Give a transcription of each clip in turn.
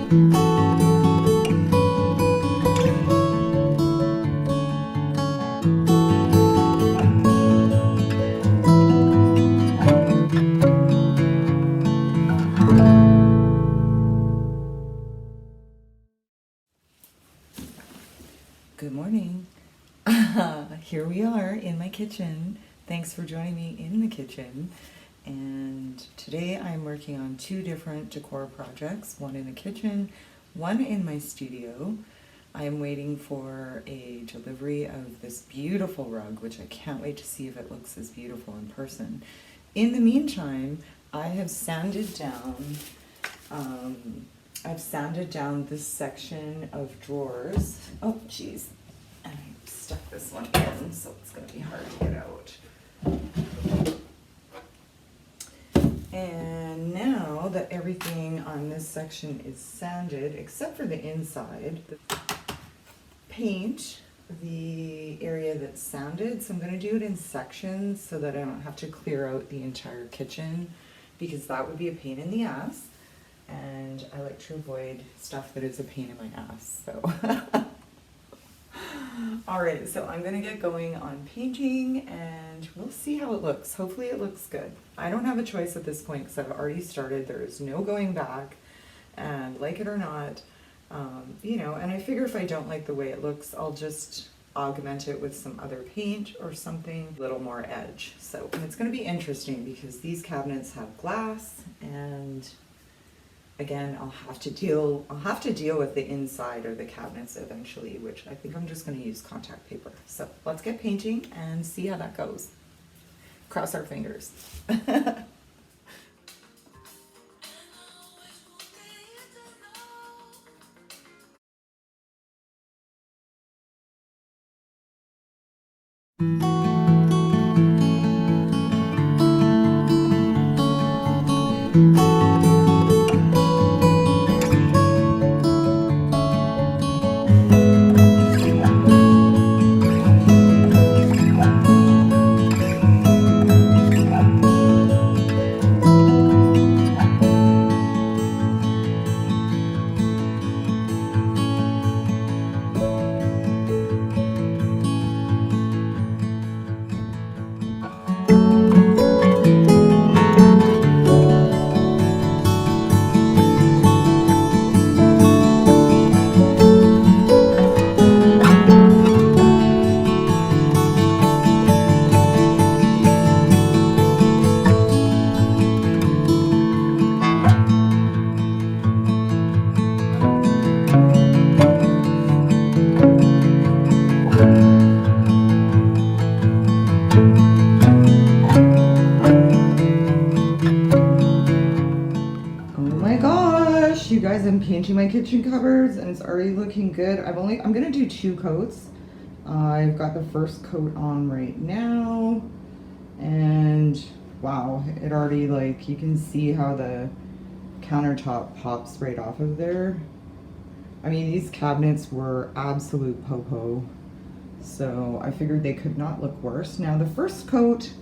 Good morning. Here we are in my kitchen. Thanks for joining me in the kitchen. And today I'm working on two different decor projects, one in the kitchen, one in my studio. I'm waiting for a delivery of this beautiful rug, which I can't wait to see if it looks as beautiful in person. In the meantime, I have sanded down this section of drawers. Oh, geez. And I stuck this one in, so it's going to be hard to get out. And now that everything on this section is sanded, except for the inside, paint the area that's sanded. So I'm going to do it in sections so that I don't have to clear out the entire kitchen, because that would be a pain in the ass. And I like to avoid stuff that is a pain in my ass, so. Alright, so I'm gonna get going on painting and we'll see how it looks. Hopefully it looks good. I don't have a choice at this point because I've already started. There is no going back, and like it or not, you know, and I figure if I don't like the way it looks, I'll just augment it with some other paint or something, a little more edge. So, and it's gonna be interesting because these cabinets have glass, and again, I'll have to deal with the inside of the cabinets eventually, which I think I'm just going to use contact paper. So let's get painting and see how that goes. Cross our fingers. You guys, I'm painting my kitchen cupboards and it's already looking good. I'm gonna do 2 coats. I've got the first coat on right now, and wow, it already, like, you can see how the countertop pops right off of there. I mean, these cabinets were absolute popo, so I figured they could not look worse. Now the first coat,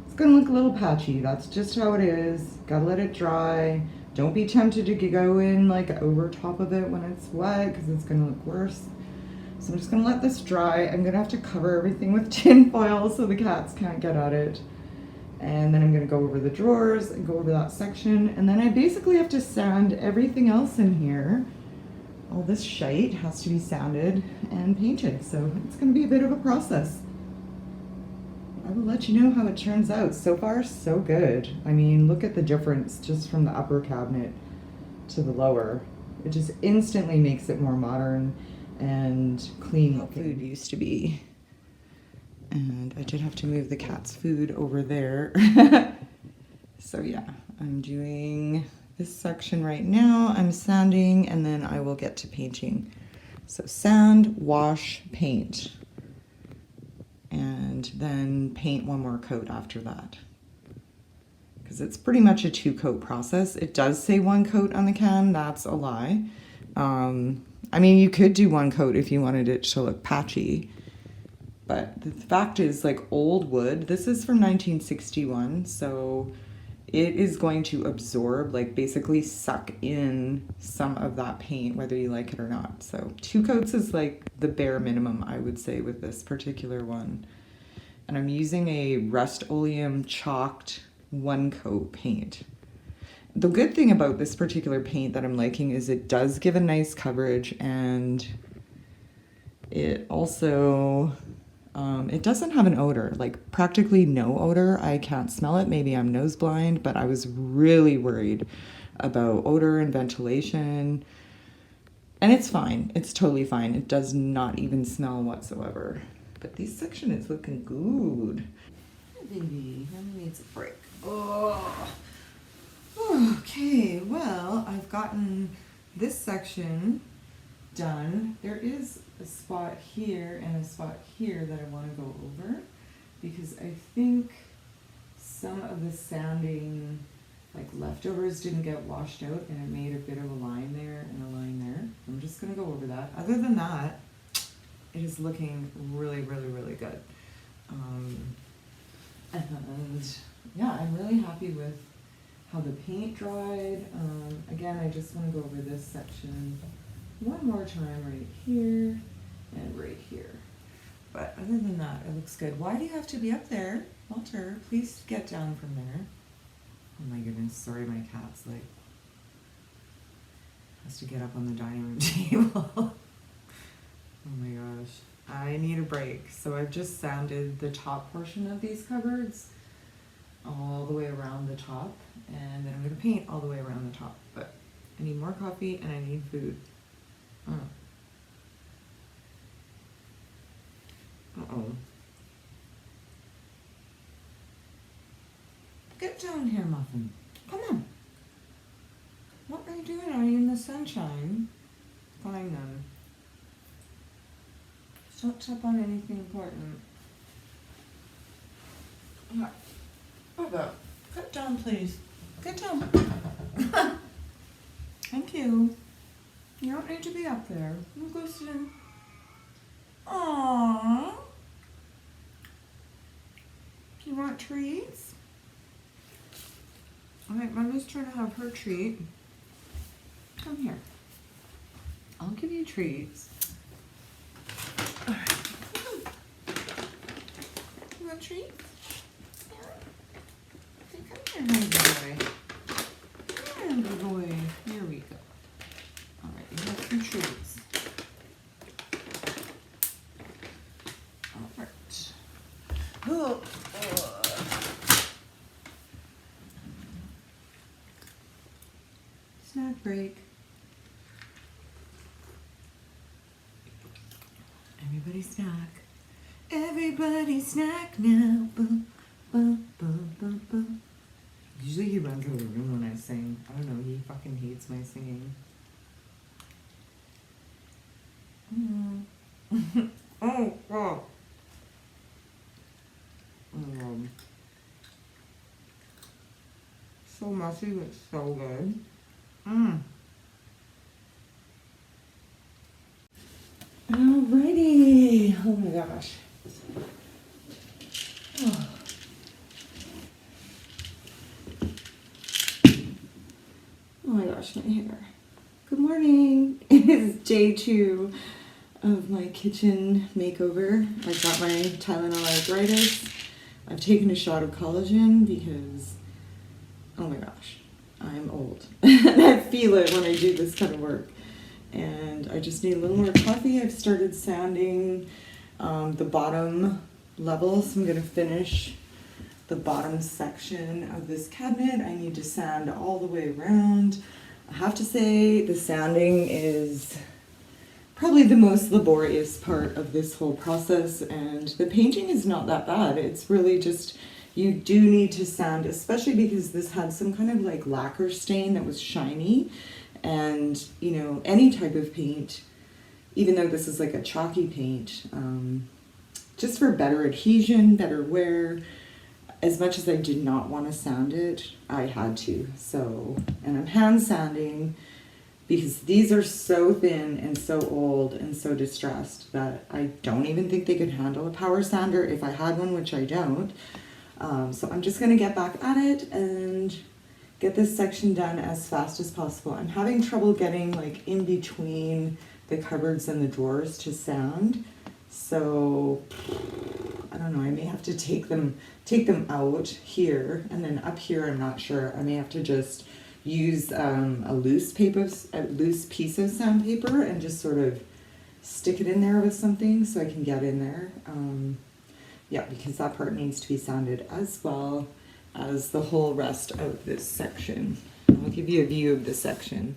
it's gonna look a little patchy. That's just how it is. Gotta let it dry. Don't be tempted to go in like over top of it when it's wet, because it's gonna look worse. So I'm just gonna let this dry. I'm gonna have to cover everything with tin foil so the cats can't get at it. And then I'm gonna go over the drawers and go over that section. And then I basically have to sand everything else in here. All this shite has to be sanded and painted. So it's gonna be a bit of a process. I will let you know how it turns out. So far, so good. I mean, look at the difference just from the upper cabinet to the lower. It just instantly makes it more modern and clean looking. Food used to be. And I did have to move the cat's food over there. So yeah, I'm doing this section right now. I'm sanding and then I will get to painting. So sand, wash, paint. And then paint one more coat after that, because it's pretty much a 2-coat process. It does say 1 coat on the can. That's a lie. I mean, you could do 1 coat if you wanted it to look patchy, but the fact is, like, old wood, this is from 1961, so it is going to absorb, like basically suck in some of that paint, whether you like it or not. So 2 coats is like the bare minimum, I would say, with this particular one. And I'm using a Rust-Oleum chalked 1 coat paint. The good thing about this particular paint that I'm liking is it does give a nice coverage, and it also, it doesn't have an odor, like practically no odor. I can't smell it. Maybe I'm nose blind, but I was really worried about odor and ventilation. And it's fine. It's totally fine. It does not even smell whatsoever. But this section is looking good. Oh, baby, Mama needs a break. Oh. Okay, well, I've gotten this section done. There is a spot here and a spot here that I want to go over because I think some of the sanding, like leftovers, didn't get washed out and it made a bit of a line there and a line there. I'm just going to go over that. Other than that, it is looking really, really, really good. And yeah, I'm really happy with how the paint dried. Again, I just want to go over this section one more time right here and right here. But other than that, it looks good. Why do you have to be up there? Walter, please get down from there. Oh my goodness, sorry, my cat's like, has to get up on the dining room table. Oh my gosh, I need a break. So I've just sanded the top portion of these cupboards all the way around the top, and then I'm going to paint all the way around the top. But I need more coffee and I need food. Uh-oh. Get down here, Muffin. Come on. What are you doing? Are you in the sunshine? Fine then. Don't step on anything important. All right. Bubba, get down, please. Get down. Thank you. You don't need to be up there. You go sit in. Aww. Do you want treats? Alright, Mommy's trying to have her treat. Come here. I'll give you treats. Alright, come on. You want treats? Yeah. Okay, come here, honey boy. Come here, boy. Here we go. Alright, you have some treats. Alright. Oh. Snack break. Everybody snack. Everybody snack now. Boom, boom, boom, boom, boom. Usually he runs out of the room when I sing. I don't know, he fucking hates my singing. Oh, God. So messy, but so good. Alrighty. Oh my gosh. Oh. Oh my gosh, my hair. Good morning. It is day 2 of my kitchen makeover. I got my Tylenol arthritis. I've taken a shot of collagen because, oh my gosh, I'm old. And I feel it when I do this kind of work. And I just need a little more coffee. I've started sanding the bottom level, so I'm going to finish the bottom section of this cabinet. I need to sand all the way around. I have to say the sanding is probably the most laborious part of this whole process, and the painting is not that bad. It's really just, you do need to sand, especially because this had some kind of like lacquer stain that was shiny. And, you know, any type of paint, even though this is like a chalky paint, just for better adhesion, better wear, as much as I did not want to sand it, I had to. So, and I'm hand sanding because these are so thin and so old and so distressed that I don't even think they could handle a power sander if I had one, which I don't. So I'm just gonna get back at it and get this section done as fast as possible. I'm having trouble getting like in between the cupboards and the drawers to sand. So I don't know, I may have to take them out here, and then up here I'm not sure. I may have to just use a loose piece of sandpaper and just sort of stick it in there with something so I can get in there. Yeah, because that part needs to be sanded as well as the whole rest of this section. I'll give you a view of the section.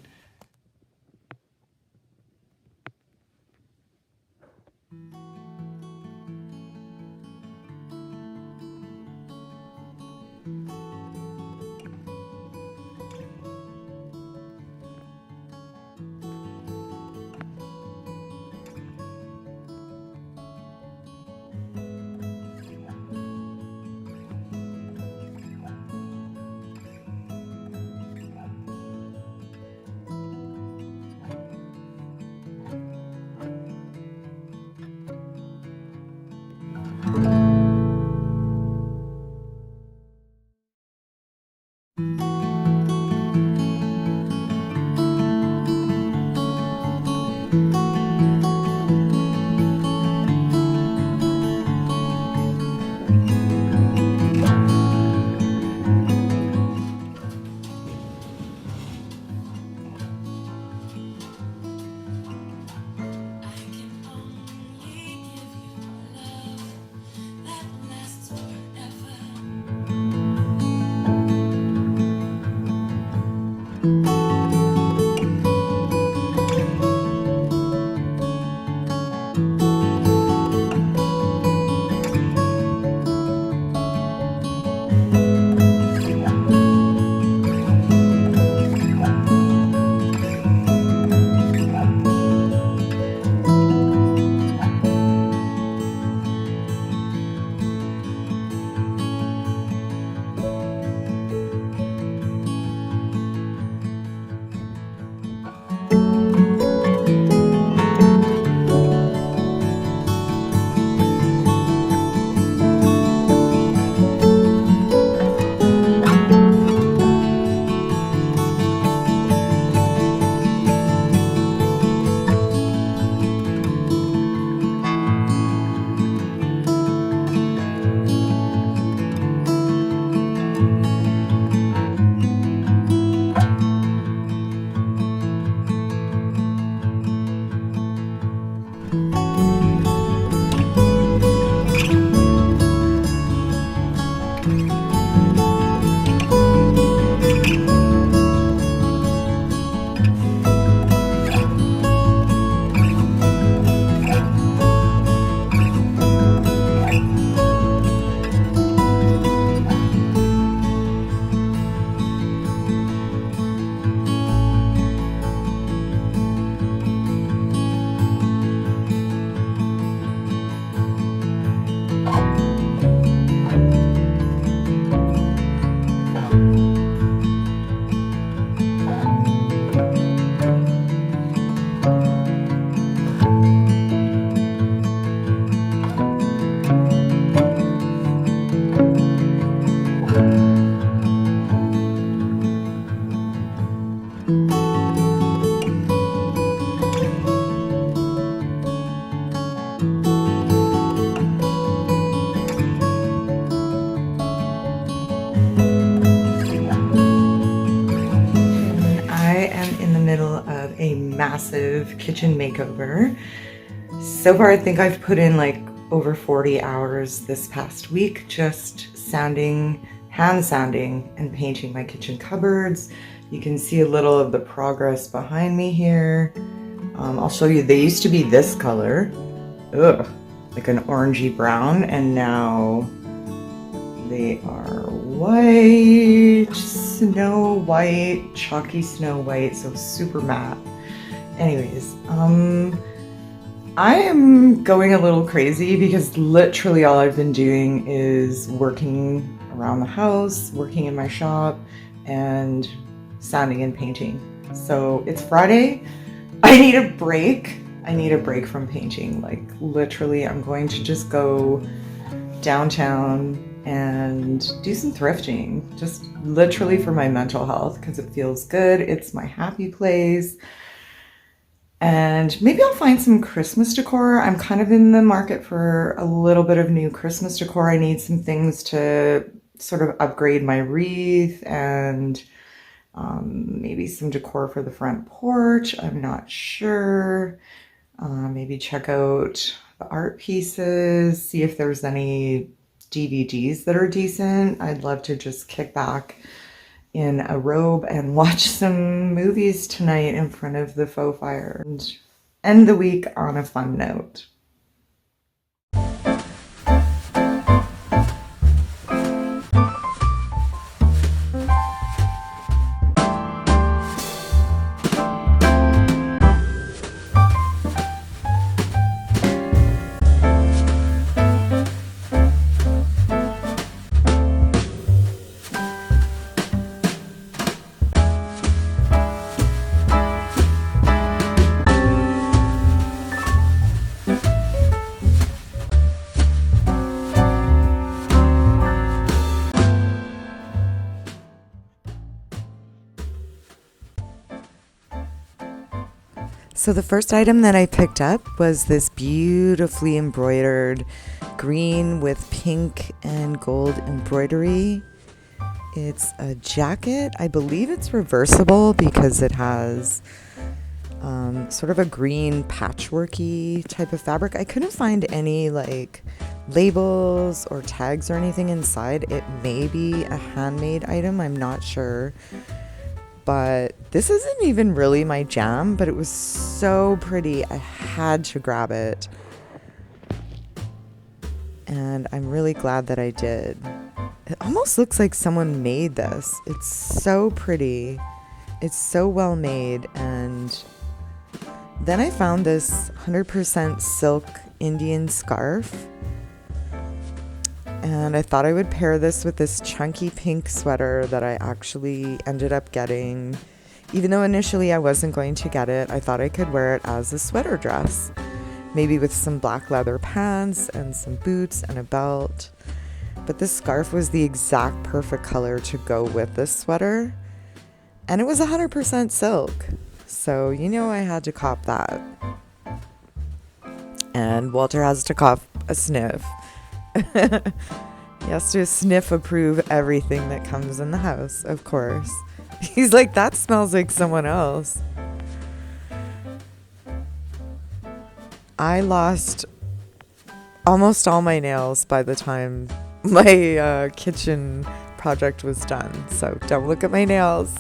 Massive kitchen makeover. So far I think I've put in like over 40 hours this past week just sanding, hand sanding and painting my kitchen cupboards. You can see a little of the progress behind me here. I'll show you, they used to be this color, like an orangey brown, and now they are white, snow white, chalky snow white, so super matte. Anyways, I am going a little crazy because literally all I've been doing is working around the house, working in my shop, and sanding and painting. So it's Friday. I need a break. I need a break from painting. Like literally, I'm going to just go downtown, and do some thrifting, just literally for my mental health, because it feels good. It's my happy place. And maybe I'll find some Christmas decor. I'm kind of in the market for a little bit of new Christmas decor. I need some things to sort of upgrade my wreath, and maybe some decor for the front porch. I'm not sure. Maybe check out the art pieces, see if there's any DVDs that are decent. I'd love to just kick back in a robe and watch some movies tonight in front of the faux fire and end the week on a fun note. So the first item that I picked up was this beautifully embroidered green with pink and gold embroidery. It's a jacket. I believe it's reversible because it has sort of a green patchworky type of fabric. I couldn't find any like labels or tags or anything inside. It may be a handmade item, I'm not sure. But this isn't even really my jam, but it was so pretty. I had to grab it. And I'm really glad that I did. It almost looks like someone made this. It's so pretty. It's so well made. And then I found this 100% silk Indian scarf. And I thought I would pair this with this chunky pink sweater that I actually ended up getting. Even though initially I wasn't going to get it, I thought I could wear it as a sweater dress. Maybe with some black leather pants and some boots and a belt. But this scarf was the exact perfect color to go with this sweater. And it was 100% silk. So, you know, I had to cop that. And Walter has to cop a sniff. He has to sniff approve everything that comes in the house, of course. He's like, that smells like someone else. I lost almost all my nails by the time my kitchen project was done. So don't look at my nails.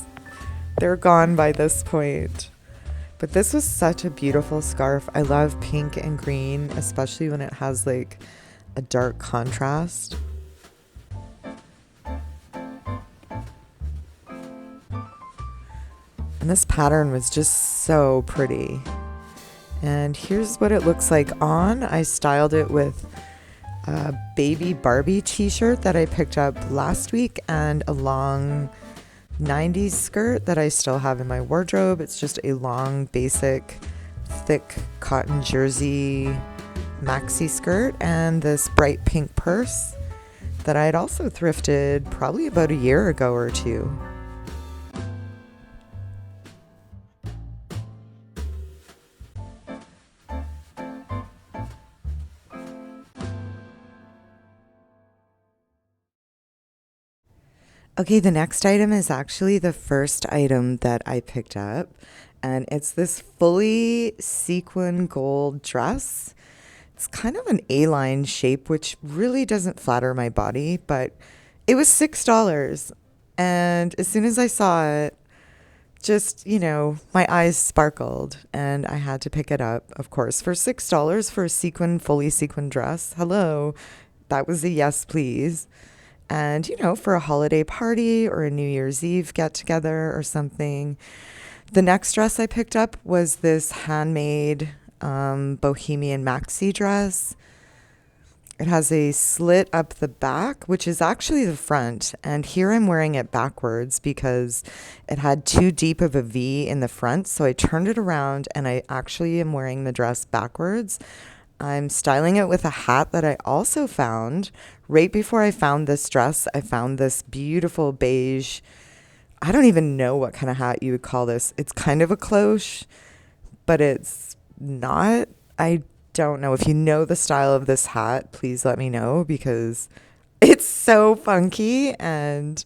They're gone by this point. But this was such a beautiful scarf. I love pink and green, especially when it has like a dark contrast. And this pattern was just so pretty. And here's what it looks like on. I styled it with a baby Barbie t-shirt that I picked up last week and a long 90s skirt that I still have in my wardrobe. It's just a long, basic, thick cotton jersey maxi skirt and this bright pink purse that I had also thrifted probably about a year ago or two. Okay, the next item is actually the first item that I picked up, and it's this fully sequin gold dress. It's kind of an A-line shape, which really doesn't flatter my body, but it was $6. And as soon as I saw it, just, you know, my eyes sparkled and I had to pick it up, of course, for $6 for a fully sequin dress. Hello, that was a yes, please. And, you know, for a holiday party or a New Year's Eve get together or something. The next dress I picked up was this handmade bohemian maxi dress. It has a slit up the back, which is actually the front. And here I'm wearing it backwards because it had too deep of a V in the front. So I turned it around and I actually am wearing the dress backwards. I'm styling it with a hat that I also found. Right before I found this dress, I found this beautiful beige. I don't even know what kind of hat you would call this. It's kind of a cloche, but it's not. I don't know. If you know the style of this hat, please let me know because it's so funky. And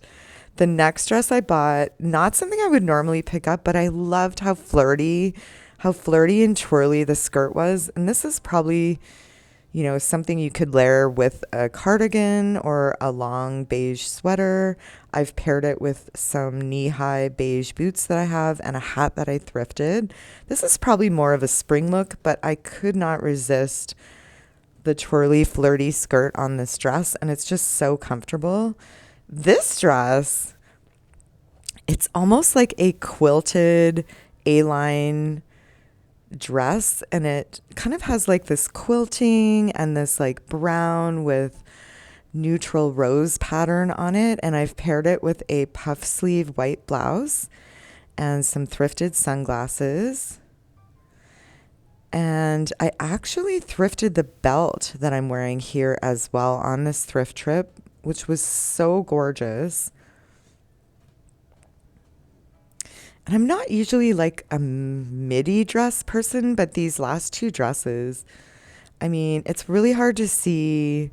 the next dress I bought, not something I would normally pick up, but I loved how flirty and twirly the skirt was. And this is probably, something you could layer with a cardigan or a long beige sweater. I've paired it with some knee-high beige boots that I have and a hat that I thrifted. This is probably more of a spring look, but I could not resist the twirly, flirty skirt on this dress, and it's just so comfortable. This dress, it's almost like a quilted A-line dress, and it kind of has like this quilting and this like brown with neutral rose pattern on it, and I've paired it with a puff sleeve white blouse and some thrifted sunglasses. And I actually thrifted the belt that I'm wearing here as well on this thrift trip, which was so gorgeous. And I'm not usually like a midi dress person, but these last two dresses, I mean, it's really hard to see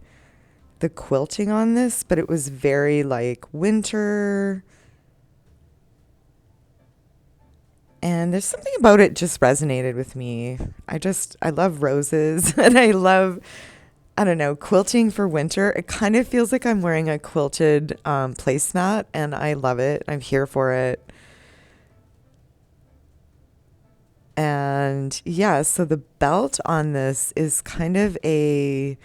the quilting on this, but it was very like winter. And there's something about it just resonated with me. I love roses and I don't know, quilting for winter. It kind of feels like I'm wearing a quilted placemat, and I love it. I'm here for it. And yeah, so the belt on this is kind of a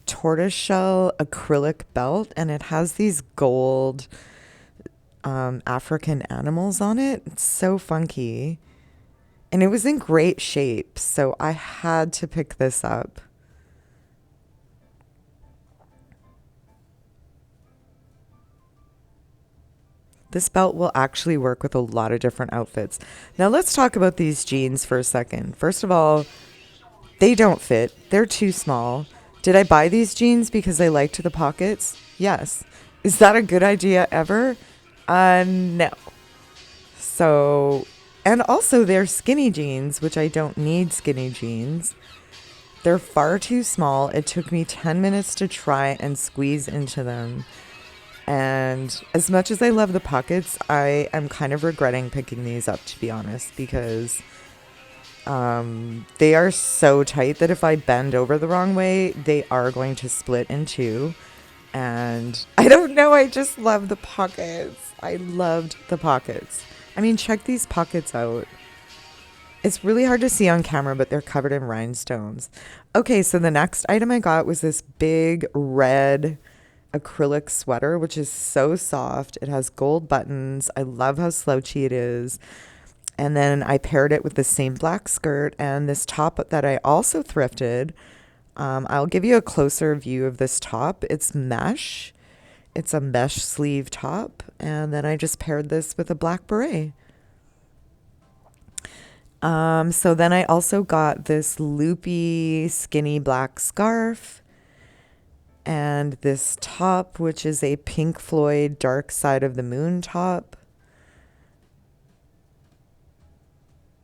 tortoiseshell acrylic belt, and it has these gold African animals on it. It's so funky. And it was in great shape, so I had to pick this up. This belt will actually work with a lot of different outfits. Now let's talk about these jeans for a second. First of all, they don't fit. They're too small. Did I buy these jeans because I liked the pockets? Yes. Is that a good idea ever? No. So, and also they're skinny jeans, which I don't need skinny jeans. They're far too small. It took me 10 minutes to try and squeeze into them. And as much as I love the pockets, I am kind of regretting picking these up, to be honest, because they are so tight that if I bend over the wrong way, they are going to split in two. And I don't know, I just love the pockets. I loved the pockets. I mean, check these pockets out. It's really hard to see on camera, but they're covered in rhinestones. Okay, so the next item I got was this big red acrylic sweater, which is so soft. It has gold buttons. I love how slouchy it is. And then I paired it with the same black skirt and this top that I also thrifted. I'll give you a closer view of this top. It's mesh. It's a mesh sleeve top. And then I just paired this with a black beret. So then I also got this loopy, skinny black scarf and this top, which is a Pink Floyd Dark Side of the Moon top.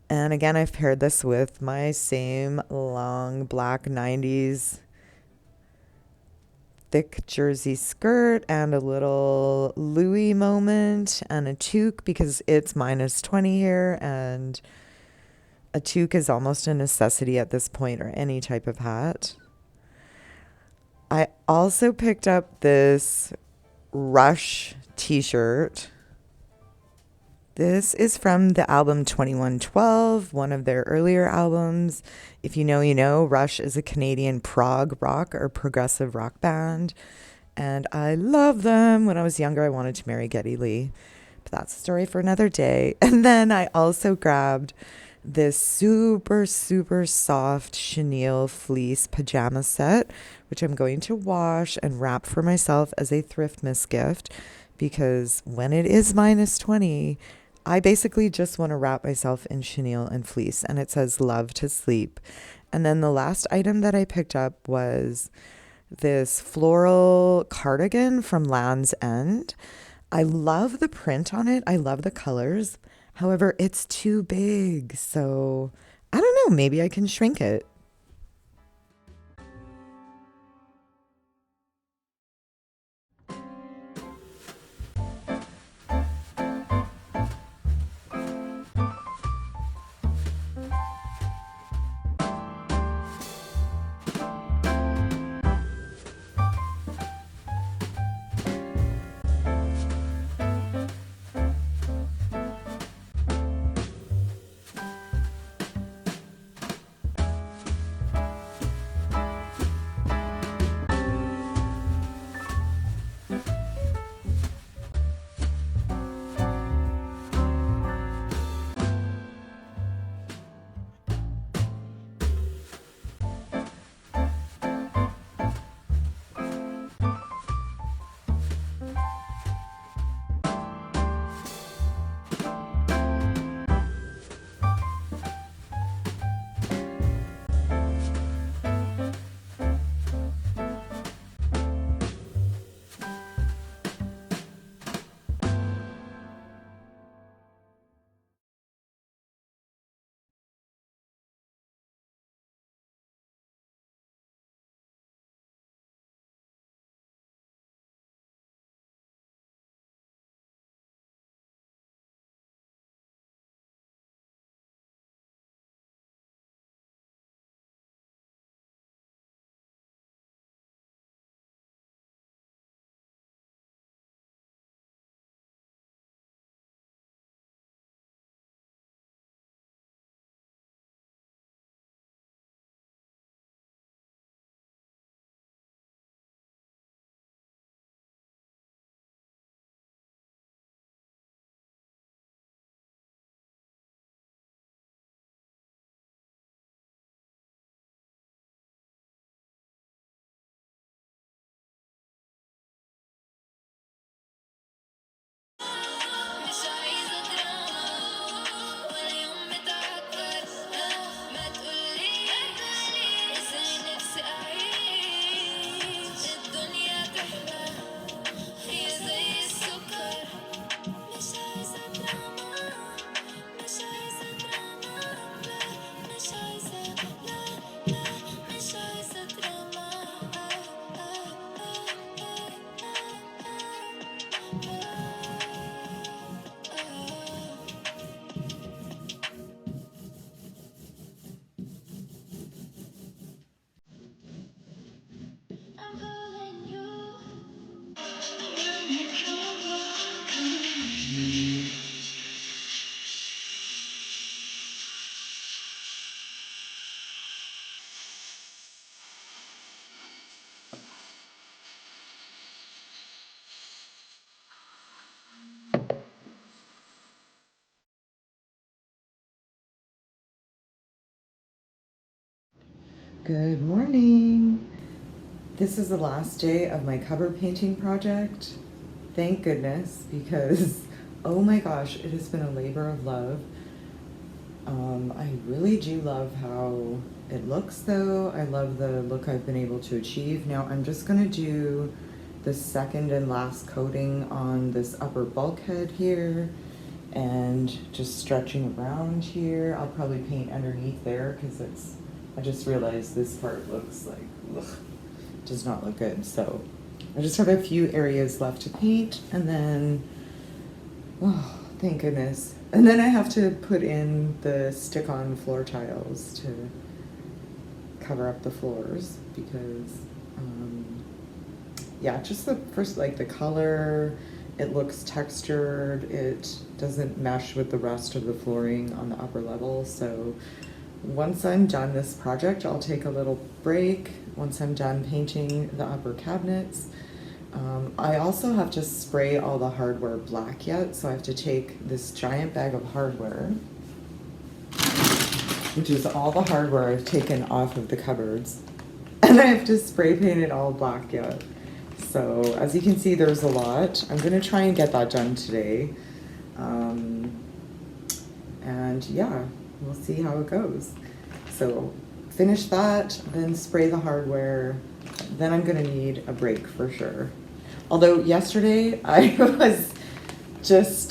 And again, I've paired this with my same long black 90s thick jersey skirt and a little Louis moment and a toque because it's -20 here, and a toque is almost a necessity at this point, or any type of hat. I also picked up this Rush t-shirt. This is from the album 2112, one of their earlier albums. If you know, you know. Rush is a Canadian prog rock or progressive rock band, and I love them. When I was younger, I wanted to marry Geddy Lee, but that's a story for another day. And then I also grabbed this super, super soft chenille fleece pajama set, which I'm going to wash and wrap for myself as a thrift miss gift, because when it is -20, I basically just want to wrap myself in chenille and fleece, and it says love to sleep. And then the last item that I picked up was this floral cardigan from Land's End. I love the print on it. I love the colors. However, it's too big. So I don't know. Maybe I can shrink it. Good morning. This is the last day of my cover painting project. Thank goodness, because oh my gosh, it has been a labor of love. I really do love how it looks though. I love the look I've been able to achieve. Now I'm just gonna do the second and last coating on this upper bulkhead here and just stretching around here. I'll probably paint underneath there because I just realized this part looks like, ugh, does not look good. So I just have a few areas left to paint and then, oh, thank goodness. And then I have to put in the stick-on floor tiles to cover up the floors because, yeah, just the first, like the color, it looks textured, it doesn't mesh with the rest of the flooring on the upper level. So once I'm done this project, I'll take a little break. Once I'm done painting the upper cabinets, I also have to spray all the hardware black yet, so I have to take this giant bag of hardware, which is all the hardware I've taken off of the cupboards, and I have to spray paint it all black yet. So as you can see, there's a lot. I'm gonna try and get that done today. And yeah, we'll see how it goes. So finish that, then spray the hardware. Then I'm gonna need a break for sure. Although yesterday I was just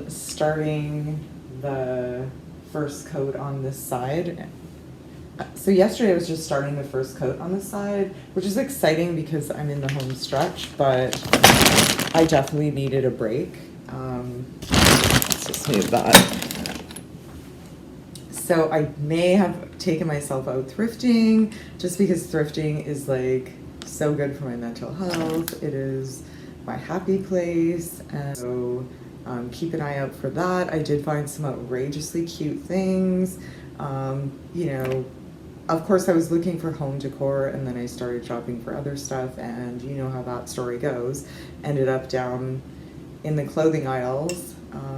starting the first coat on this side. So yesterday I was just starting the first coat on the side, which is exciting because I'm in the home stretch, but I definitely needed a break. Let's just move that. So I may have taken myself out thrifting just because thrifting is like so good for my mental health. It is my happy place, and so keep an eye out for that. I did find some outrageously cute things. You know, of course I was looking for home decor, and then I started shopping for other stuff, and you know how that story goes. Ended up down in the clothing aisles,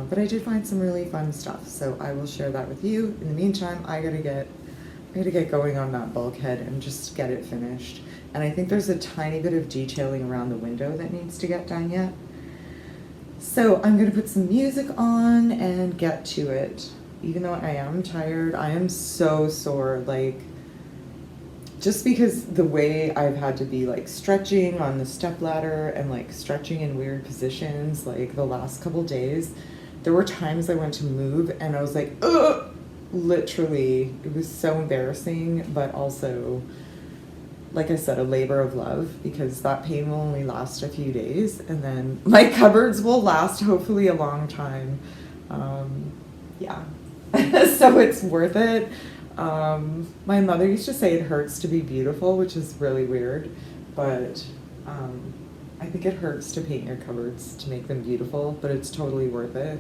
but I did find some really fun stuff, so I will share that with you. In the meantime, I gotta get going on that bulkhead and just get it finished. And I think there's a tiny bit of detailing around the window that needs to get done yet. So I'm gonna put some music on and get to it. Even though I am tired, I am so sore, like, just because the way I've had to be like stretching on the step ladder and like stretching in weird positions like the last couple days, there were times I went to move and I was like, ugh, literally, it was so embarrassing, but also, like I said, a labor of love, because that pain will only last a few days and then my cupboards will last hopefully a long time. Yeah, so it's worth it. My mother used to say it hurts to be beautiful, which is really weird, but I think it hurts to paint your cupboards to make them beautiful, but it's totally worth it.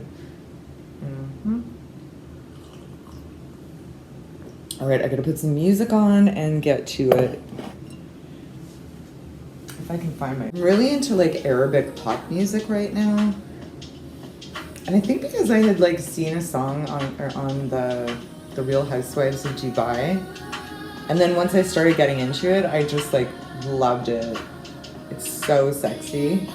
All right, I gotta put some music on and get to it. If I can find my... I'm really into like Arabic pop music right now. And I think because I had like seen a song on the Real Housewives of Dubai, and then once I started getting into it, I just like loved it. It's so sexy.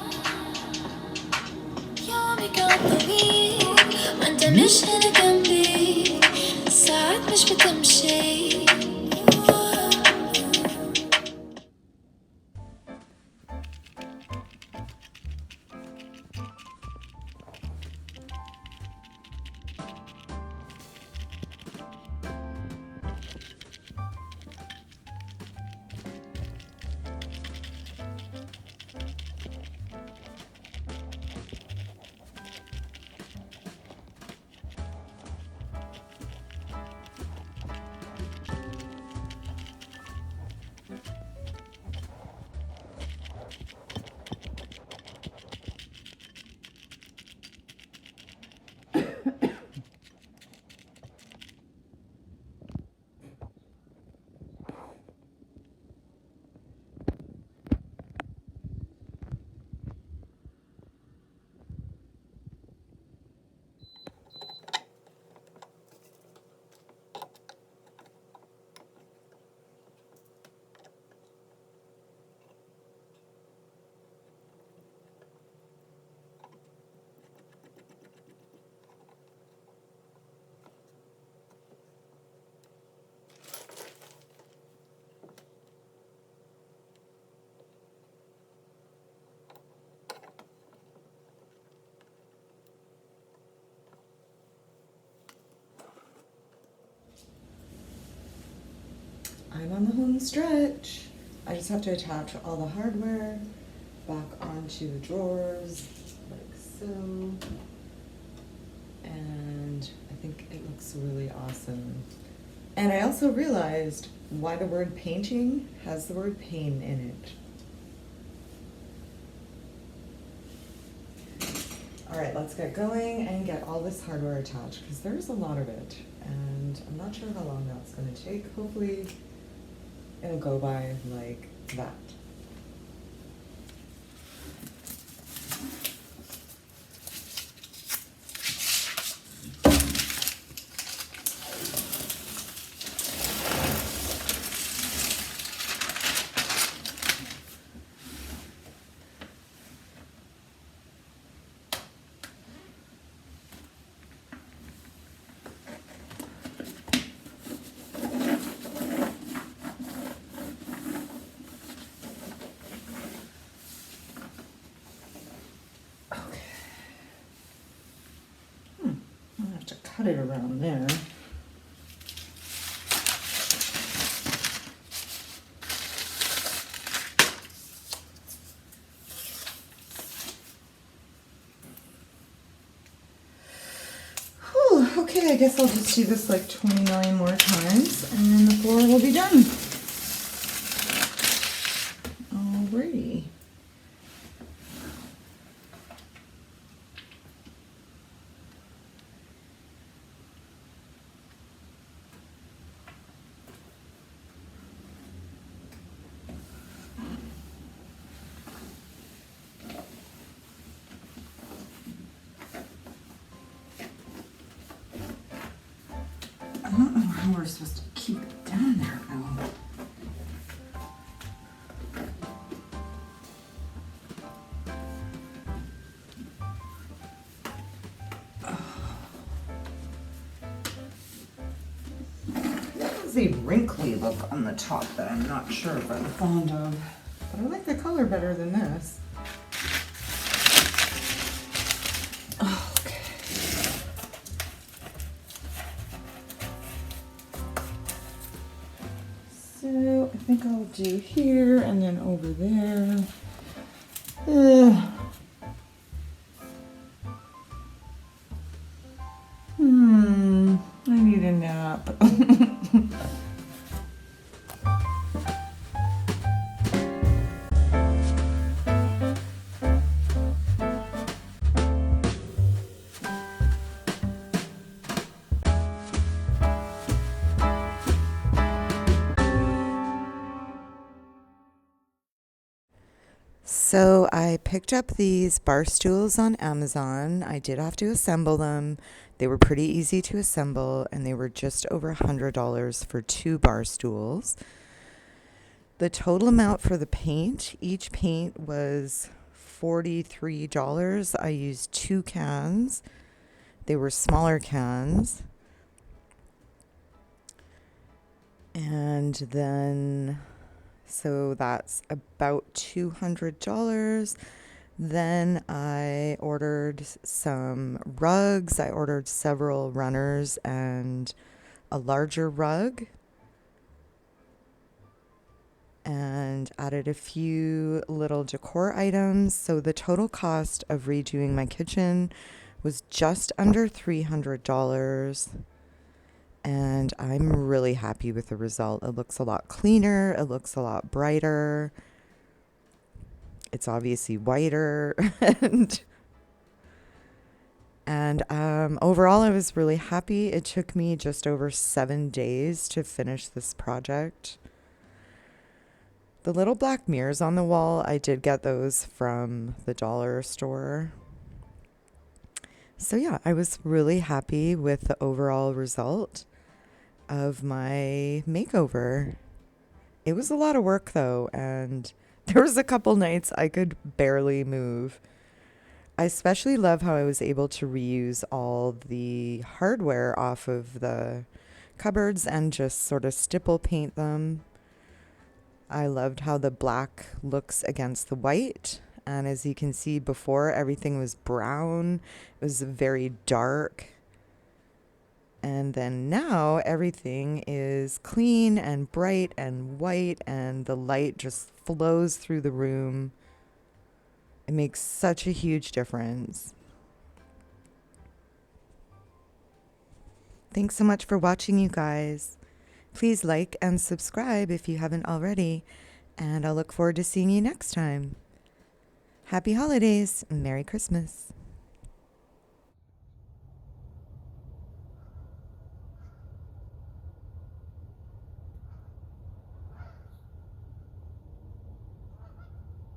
I'm on the home stretch. I just have to attach all the hardware back onto the drawers, like so. And I think it looks really awesome. And I also realized why the word painting has the word pain in it. All right, let's get going and get all this hardware attached, because there's a lot of it. And I'm not sure how long that's gonna take. Hopefully it'll go by like that. cut it around there. Whew, okay, I guess I'll just do this like 20 million more times and then the floor will be done. Alrighty. I don't know how we're supposed to keep it down there though. There's a wrinkly look on the top that I'm not sure if I'm fond of, but I like the color better than this. Okay. So I think I'll do here and then over there. I need a nap. So I picked up these bar stools on Amazon. I did have to assemble them. They were pretty easy to assemble and they were just over $100 for 2 bar stools. The total amount for the paint, each paint was $43. I used 2 cans. They were smaller cans. And then, so that's about $200. Then I ordered some rugs. I ordered several runners and a larger rug. And added a few little decor items. So the total cost of redoing my kitchen was just under $300. And I'm really happy with the result. It looks a lot cleaner. It looks a lot brighter. It's obviously whiter. and overall, I was really happy. It took me just over 7 days to finish this project. The little black mirrors on the wall, I did get those from the dollar store. So yeah, I was really happy with the overall result of my makeover. It was a lot of work though, and there was a couple nights I could barely move. I especially love how I was able to reuse all the hardware off of the cupboards and just sort of stipple paint them. I loved how the black looks against the white. And as you can see before, everything was brown. It was very dark. And then now everything is clean and bright and white, and the light just flows through the room. It makes such a huge difference. Thanks so much for watching, you guys. Please like and subscribe if you haven't already, and I'll look forward to seeing you next time. Happy holidays. Merry Christmas.